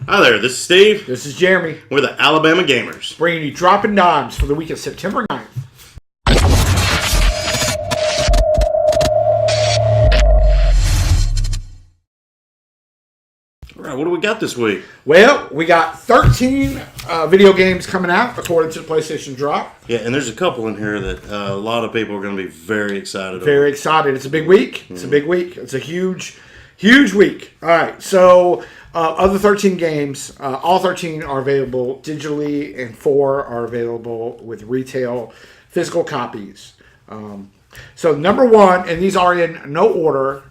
Hi there, this is Steve. This is Jeremy. We're the Alabama Gamers. Bringing you Dropping Dimes for the week of September 9th. All right, what do we got this week? Well, we got 13 video games coming out according to the PlayStation Drop. Yeah, and there's a couple in here that a lot of people are going to be very excited about. Very excited. It's a big week. It's a big week. It's a huge week. All right, so of the 13 games, all 13 are available digitally and 4 are available with retail physical copies. So number one, and these are in no order.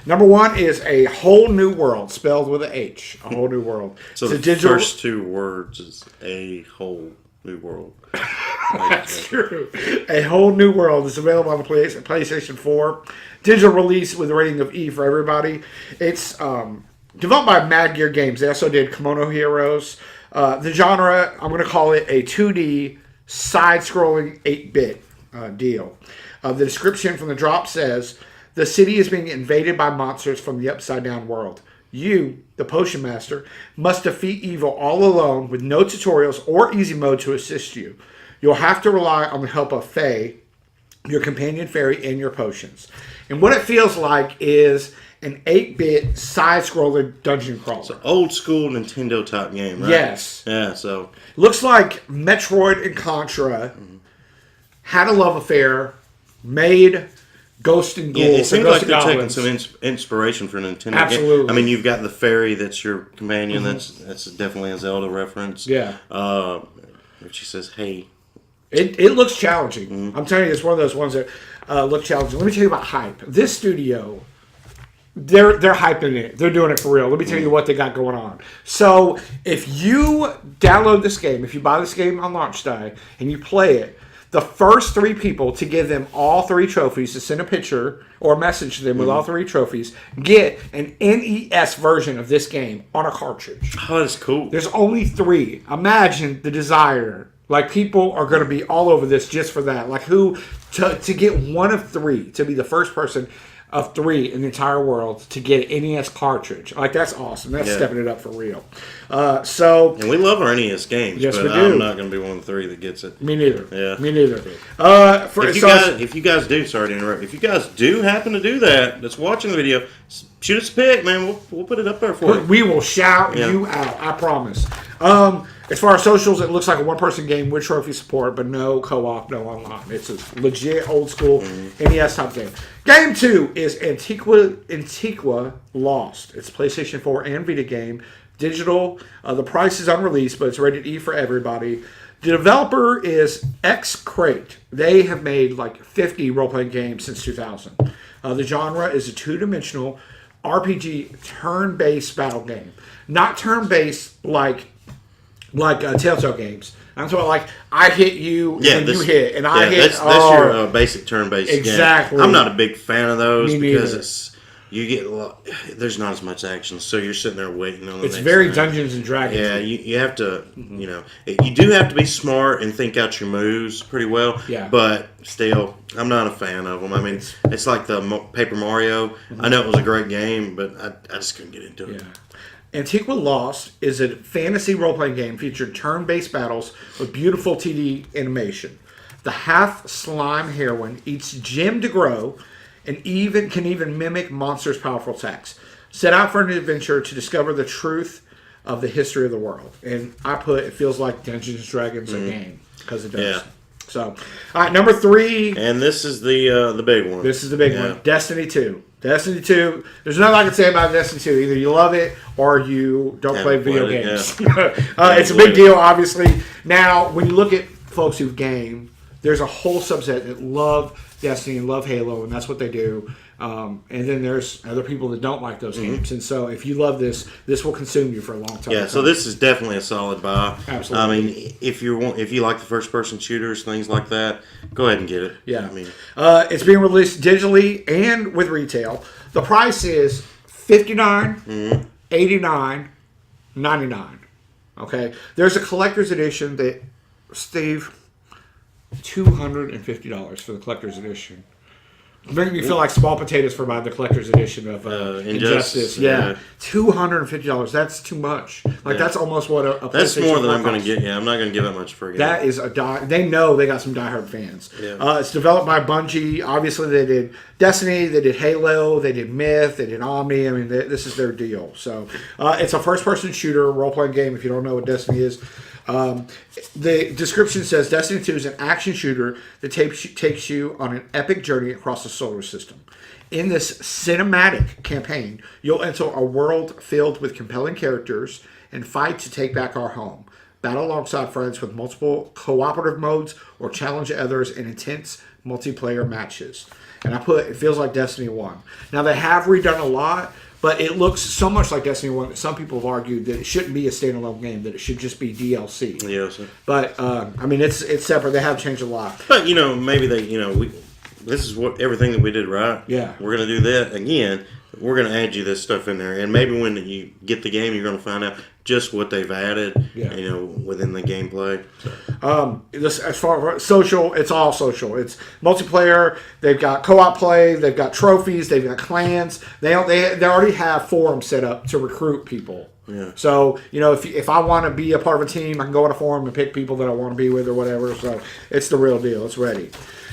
Number one is A Whole New World, spelled with an H. A Whole New World. So the first two words is A Whole New World. That's true. A Whole New World is available on the PlayStation 4. Digital release with a rating of E for everybody. It's developed by Mad Gear Games. They also did Kimono Heroes. The genre, I'm going to call it a 2D side-scrolling 8-bit deal. The description from the drop says, the city is being invaded by monsters from the upside-down world. You, the Potion Master, must defeat evil all alone with no tutorials or easy mode to assist you. You'll have to rely on the help of Faye, your companion fairy, and your potions. And what it feels like is an 8-bit side-scroller dungeon crawler. It's an old-school Nintendo type game, right? Yes. Yeah, so... Looks like Metroid and Contra had a love affair, made Ghost and Ghouls. Yeah, it seems like they're Goblins. taking some inspiration for Nintendo. Absolutely. I mean, you've got the fairy that's your companion. That's definitely a Zelda reference. Yeah. She says, hey. It looks challenging. I'm telling you, it's one of those ones that look challenging. Let me tell you about hype. This studio, they're hyping it. They're doing it for real. Let me tell you what they got going on. So, if you download this game, if you buy this game on launch day, and you play it, the first 3 people to give them all 3 trophies, to send a picture or a message to them with all 3 trophies, get an NES version of this game on a cartridge. Oh, that's cool. There's only 3. Imagine the desire. Like, people are going to be all over this just for that. Like, to get one of 3, to be the first person of 3 in the entire world to get an NES cartridge. Like, that's awesome. That's stepping it up for real. And we love our NES games, yes, but we do. I'm not going to be one of the 3 that gets it. Me neither. Yeah. Me neither. If you guys do, sorry to interrupt, if you guys do happen to do that's watching the video, shoot us a pic, man. We'll put it up there for you. We will shout you out. I promise. As far as socials, it looks like a one-person game with trophy support, but no co-op, no online. It's a legit old-school NES type game. Game 2 is Antiquia Lost. It's a PlayStation 4 and Vita game. Digital. The price is unreleased, but it's rated E for everybody. The developer is X-Crate. They have made like 50 role-playing games since 2000. The genre is a two-dimensional RPG turn-based battle game. Not turn-based like Telltale games. I'm talking like I hit you and you hit and I hit. That's your basic turn-based game. Exactly. I'm not a big fan of those because neither. there's not as much action, so you're sitting there waiting on the It's next very thing. Dungeons and Dragons. Yeah, you have to, you do have to be smart and think out your moves pretty well. Yeah. But still, I'm not a fan of them. I mean, it's like the Paper Mario. I know it was a great game, but I just couldn't get into it. Yeah. Antiqua Lost is a fantasy role-playing game featuring turn-based battles with beautiful 2D animation. The half-slime heroine eats gem to grow and can even mimic monsters' powerful attacks. Set out for an adventure to discover the truth of the history of the world. And it feels like Dungeons and Dragons a game because it does. Yeah. So, all right, number 3. And this is the big one. This is the big one. Destiny 2. Destiny 2. There's nothing I can say about Destiny 2. Either you love it or you don't play video games. It's a big deal, obviously. Now, when you look at folks who've gamed, there's a whole subset that love Destiny and love Halo, and that's what they do. And then there's other people that don't like those games. And so if you love this will consume you for a long time. Yeah, so this is definitely a solid buy. Absolutely. I mean, if you like the first-person shooters, things like that, go ahead and get it. Yeah. I mean, it's being released digitally and with retail. The price is $59, $89, $99. Okay? There's a collector's edition that, Steve, $250 for the collector's edition. Making me feel like small potatoes for buying the collector's edition of Injustice. Yeah. $250. That's too much. Like, that's almost what a That's more than I'm going to get. Yeah, I'm not going to give that much for a game. That is they know they got some diehard fans. Yeah. It's developed by Bungie. Obviously, they did Destiny, they did Halo, they did Myth, they did Omni. I mean, this is their deal. So, it's a first-person shooter, role-playing game, if you don't know what Destiny is. The description says Destiny 2 is an action shooter that takes you on an epic journey across the solar system. In this cinematic campaign, you'll enter a world filled with compelling characters and fight to take back our home. Battle alongside friends with multiple cooperative modes or challenge others in intense multiplayer matches. And it feels like Destiny 1. Now, they have redone a lot, but it looks so much like Destiny 1 that some people have argued that it shouldn't be a standalone game, that it should just be DLC. Yes. But, I mean, it's separate. They have changed a lot. But, maybe this is everything that we did right. Yeah. We're going to do that again. We're going to add you this stuff in there. And maybe when you get the game, you're going to find out just what they've added, within the gameplay. So. As far as social, it's all social. It's multiplayer. They've got co-op play. They've got trophies. They've got clans. They already have forums set up to recruit people. Yeah. So, if I want to be a part of a team, I can go on a forum and pick people that I want to be with or whatever. So, it's the real deal. It's ready.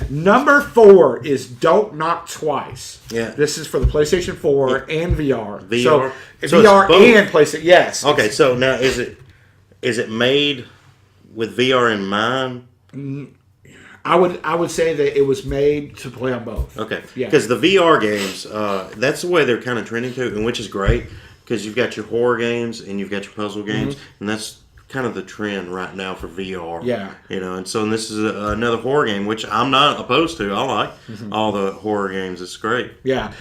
Number 4 is Don't Knock Twice. Yeah. This is for the PlayStation 4 and VR. VR? So VR and PlayStation. Yes. Okay, so now is it made with VR in mind? I would say that it was made to play on both. Okay. Yeah. Because the VR games, that's the way they're kind of trending to, and which is great because you've got your horror games and you've got your puzzle games, and that's kind of the trend right now for VR. Yeah. And this is another horror game, which I'm not opposed to. I like all the horror games. It's great. Yeah.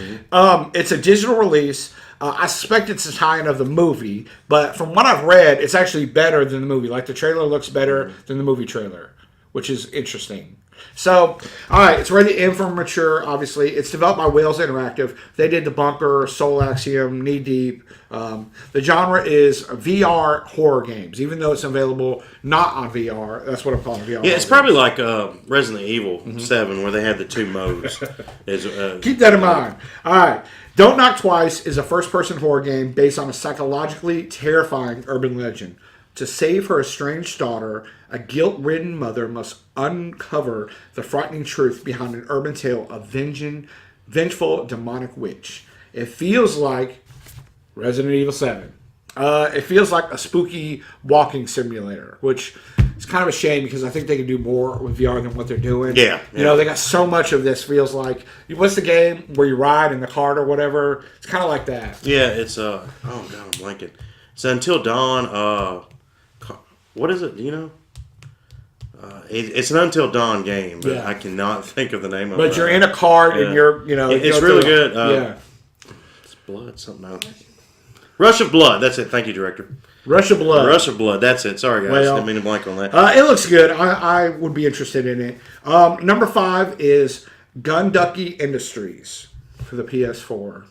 It's a digital release. I suspect it's a tie-in of the movie, but from what I've read, it's actually better than the movie. Like, the trailer looks better than the movie trailer, which is interesting. So, all right, it's ready in for mature, obviously. It's developed by Wales Interactive. They did The Bunker, Soul Axiom, Knee Deep. The genre is VR horror games, even though it's available not on VR. That's what I'm calling VR. Yeah, it's probably like Resident Evil 7, where they had the two modes. Keep that in mind. All right. Don't Knock Twice is a first-person horror game based on a psychologically terrifying urban legend. To save her estranged daughter, a guilt-ridden mother must uncover the frightening truth behind an urban tale of vengeful demonic witch. It feels like Resident Evil 7. It feels like a spooky walking simulator, which is kind of a shame because I think they can do more with VR than what they're doing. Yeah. They got so much of this. Feels like, what's the game where you ride in the cart or whatever? It's kind of like that. Yeah, it's oh god, I'm blanking. It's Until Dawn. What is it? Do you know? It's an Until Dawn game, but I cannot think of the name of it. But you're in a cart and you're, it's really good. It's blood, something else. Rush of Blood. That's it. Thank you, director. Rush of Blood. Rush of Blood. That's it. Sorry, guys. Well, Didn't mean to blank on that. It looks good. I would be interested in it. Number 5 is Gunducky Industries for the PS4.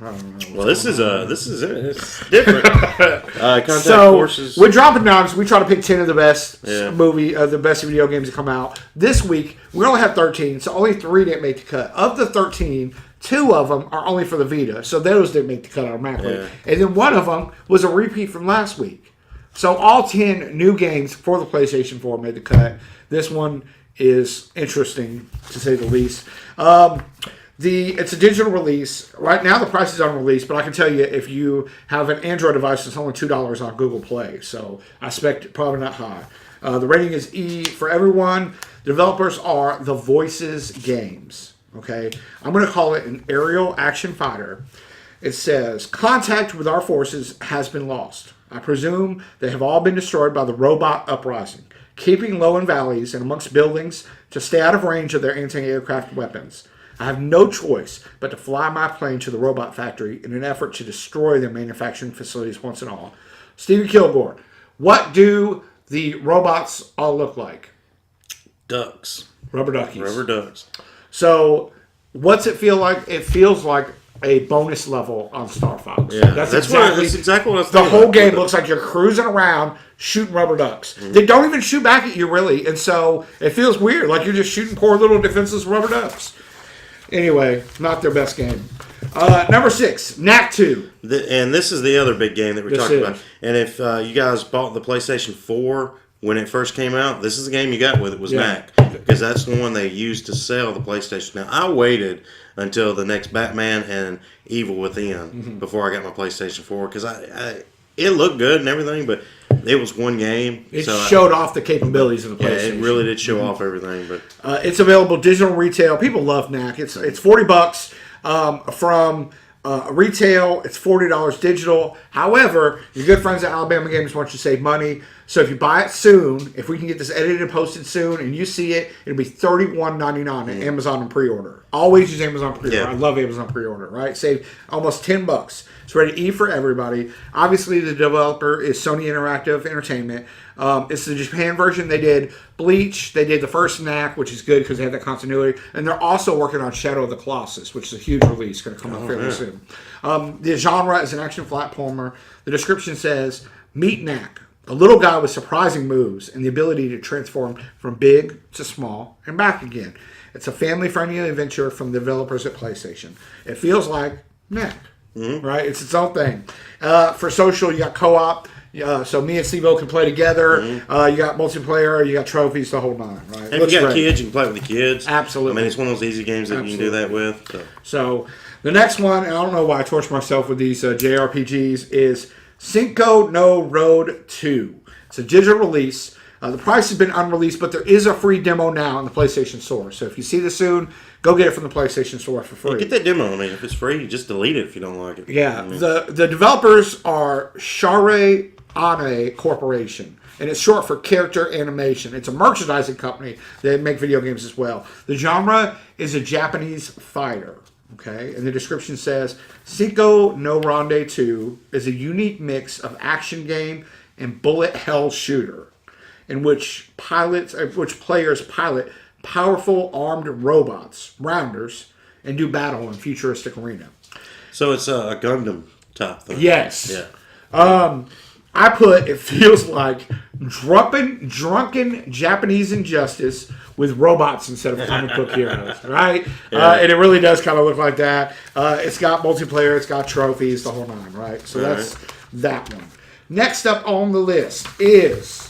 Well, this is it. It's different. Contact Forces. We're dropping knobs. We try to pick 10 of the best the best video games that come out. This week, we only have 13, so only 3 didn't make the cut. Of the 13, 2 of them are only for the Vita, so those didn't make the cut automatically. Yeah. And then one of them was a repeat from last week. So all 10 new games for the PlayStation 4 made the cut. This one is interesting, to say the least. It's a digital release. Right now, the price is on release, but I can tell you if you have an Android device, it's only $2 on Google Play. So I expect probably not high. The rating is E for everyone. The developers are The Voices Games. Okay, I'm going to call it an aerial action fighter. It says, contact with our forces has been lost. I presume they have all been destroyed by the robot uprising, keeping low in valleys and amongst buildings to stay out of range of their anti-aircraft weapons. I have no choice but to fly my plane to the robot factory in an effort to destroy their manufacturing facilities once and all. Stephen Kilgore, what do the robots all look like? Ducks. Rubber duckies. Rubber ducks. So, what's it feel like? It feels like a bonus level on Star Fox. Yeah, that's exactly what I was the thinking. whole game looks like you're cruising around shooting rubber ducks. Mm-hmm. They don't even shoot back at you, really, and so it feels weird, like you're just shooting poor little defenseless rubber ducks. Anyway, not their best game. Number 6, Knack 2. And this is the other big game that we're talking about. And if you guys bought the PlayStation 4 when it first came out, this is the game you got with it was Knack. Because that's the one they used to sell the PlayStation. Now, I waited until the next Batman and Evil Within before I got my PlayStation 4. Because it looked good and everything, but it was one game. It showed off the capabilities of the PlayStation. Yeah, it really did show off everything. But it's available digital retail. People love Knack. It's $40 from retail. It's $40 digital. However, your good friends at Alabama Games want you to save money. So if you buy it soon, if we can get this edited and posted soon, and you see it, it'll be $31.99 at Amazon and pre-order. Always use Amazon pre-order. Yeah. I love Amazon pre-order. Right, save almost $10. It's ready to eat for everybody. Obviously, the developer is Sony Interactive Entertainment. It's the Japan version. They did Bleach. They did the first Knack, which is good because they have that continuity. And they're also working on Shadow of the Colossus, which is a huge release, going to come out fairly soon. The genre is an action platformer. The description says, meet Knack, a little guy with surprising moves and the ability to transform from big to small and back again. It's a family-friendly adventure from the developers at PlayStation. It feels like Knack, right? It's its own thing. For social, you got co-op. So me and Steve-O can play together. You got multiplayer. You got trophies, the whole nine, right? And if you got kids, you can play with the kids. Absolutely. I mean, it's one of those easy games that you can do that with. So the next one, and I don't know why I torture myself with these JRPGs, is Senko No Ronde 2. It's a digital release. The price has been unreleased, but there is a free demo now on the PlayStation Store. So if you see this soon, go get it from the PlayStation Store for free. Yeah, get that demo. I mean, if it's free, you just delete it if you don't like it. Yeah. The developers are Share Ane Corporation, and it's short for Character Animation. It's a merchandising company. They make video games as well. The genre is a Japanese fighter. Okay, and the description says, Zico No Ronde 2 is a unique mix of action game and bullet hell shooter, in which players pilot powerful armed robots, rounders, and do battle in futuristic arena. So it's a Gundam type thing. Yes. Yeah. It feels like drunken Japanese injustice with robots instead of comic book heroes, right? Yeah. And it really does kind of look like that. It's got multiplayer, it's got trophies, the whole nine, right? So that's that one. Next up on the list is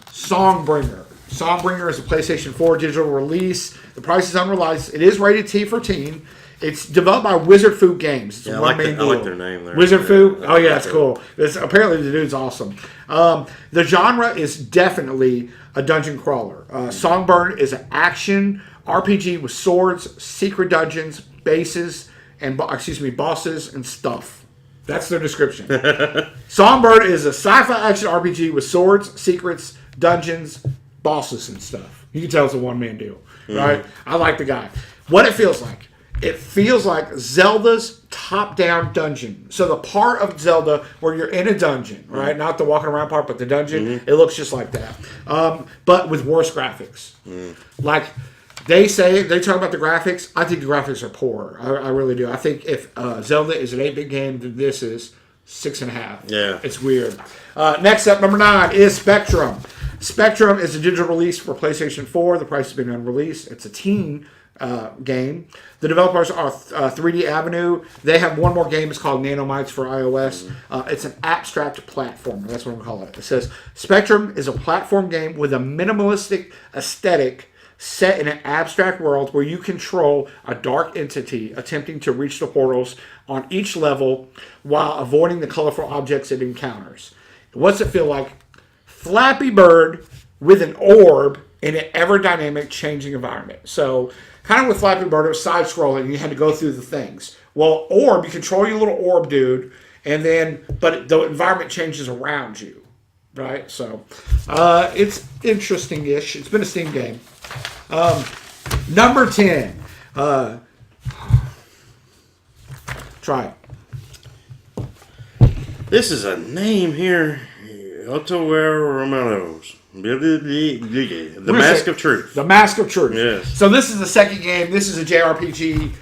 Songbringer. Songbringer is a PlayStation 4 digital release. The price is unreleased. It is rated T for teen. It's developed by Wizard Fu Games. It's I like their name there. Wizard Fu? Oh, yeah, it's cool. Apparently, the dude's awesome. The genre is definitely a dungeon crawler. Songbird is an action RPG with swords, secret dungeons, bases, and bosses and stuff. That's their description. Songbird is a sci-fi action RPG with swords, secrets, dungeons, bosses, and stuff. You can tell it's a one-man deal, right? I like the guy. What it feels like. It feels like Zelda's top-down dungeon. So the part of Zelda where you're in a dungeon, right? Not the walking around part, but the dungeon. It looks just like that. But with worse graphics. Like they talk about the graphics. I think the graphics are poor. I really do. I think if Zelda is an 8-bit game, then this is 6.5. Yeah. It's weird. Next up, number 9 is Spectrum. Spectrum is a digital release for PlayStation 4. The price has been unreleased. It's a teen game. The developers are 3D Avenue. They have one more game. It's called Nanomites for iOS. It's an abstract platformer. That's what I'm calling it. It says Spectrum is a platform game with a minimalistic aesthetic set in an abstract world where you control a dark entity attempting to reach the portals on each level while avoiding the colorful objects it encounters. What's it feel like? Flappy Bird with an orb in an ever-dynamic changing environment. So kind of with Flappy Bird, it was side-scrolling, and you had to go through the things. Well, Orb, you control your little orb dude, but the environment changes around you, right? So it's interesting-ish. It's been a Steam game. Number 10. Try it. This is a name here. Utawarerumono. The Mask of Truth. The Mask of Truth. Yes. So this is the second game. This is a JRPG.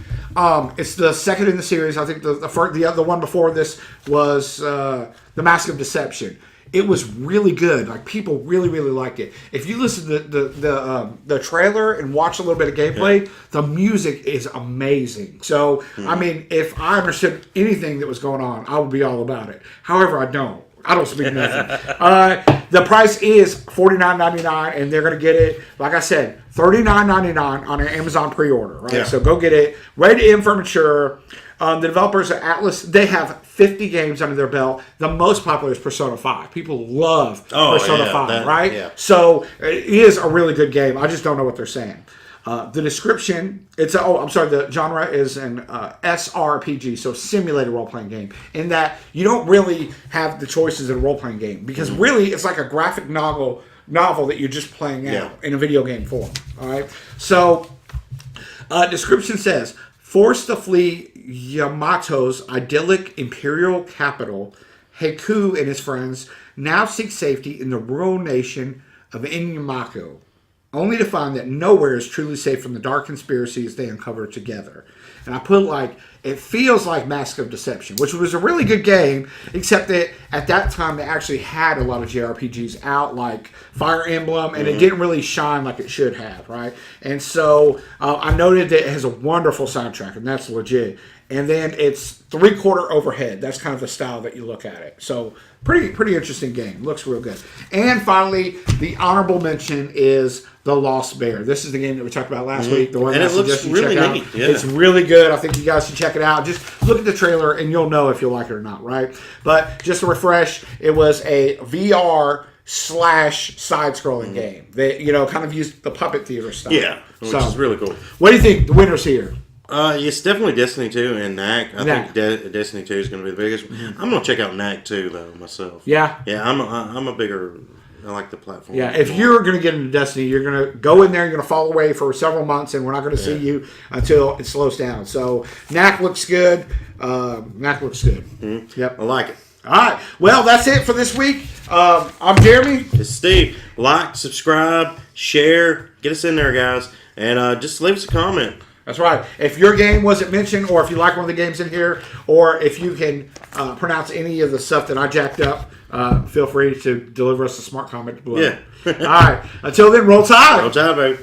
It's the second in the series. I think the one before this was The Mask of Deception. It was really good. Like, people really, really liked it. If you listen to the trailer and watch a little bit of gameplay, the music is amazing. So, I mean, if I understood anything that was going on, I would be all about it. However, I don't. I don't speak nothing. The price is $49.99, and they're going to get it, like I said, $39.99 on an Amazon pre-order. Right? Yeah. So go get it. Rated M for mature. The developers at Atlas, they have 50 games under their belt. The most popular is Persona 5. People love Persona 5, right? Yeah. So it is a really good game. I just don't know what they're saying. The description, the genre is an SRPG, so simulated role-playing game, in that you don't really have the choices in a role-playing game, because really it's like a graphic novel that you're just playing out in a video game form. All right. So description says, forced to flee Yamato's idyllic imperial capital, Heiku and his friends now seek safety in the rural nation of Inumako, only to find that nowhere is truly safe from the dark conspiracies they uncover together. And I put it feels like Mask of Deception, which was a really good game, except that at that time they actually had a lot of JRPGs out, like Fire Emblem, and it didn't really shine like it should have, right? And so I noted that it has a wonderful soundtrack, and that's legit. And then it's 3/4 overhead. That's kind of the style that you look at it. So pretty interesting game. Looks real good. And finally, the honorable mention is The Lost Bear. This is the game that we talked about last week. The one and that it looks really neat. Yeah. It's really good. I think you guys should check it out. Just look at the trailer and you'll know if you'll like it or not, right? But just to refresh, it was a VR / side-scrolling game. They, kind of used the Puppet Theater style. Yeah, which is really cool. What do you think? The winner's here. It's definitely Destiny 2 and Knack. I think Destiny 2 is going to be the biggest. I'm going to check out Knack 2, though, myself. Yeah? Yeah, I'm a bigger... I like the platform. Yeah, if you're going to get into Destiny, you're going to go in there, you're going to fall away for several months, and we're not going to see you until it slows down. So, Knack looks good. Mm-hmm. Yep. I like it. All right. Well, that's it for this week. I'm Jeremy. It's Steve. Like, subscribe, share. Get us in there, guys. And just leave us a comment. That's right. If your game wasn't mentioned, or if you like one of the games in here, or if you can pronounce any of the stuff that I jacked up, feel free to deliver us a smart comment below. Yeah. All right. Until then, roll tide. Roll tide, baby.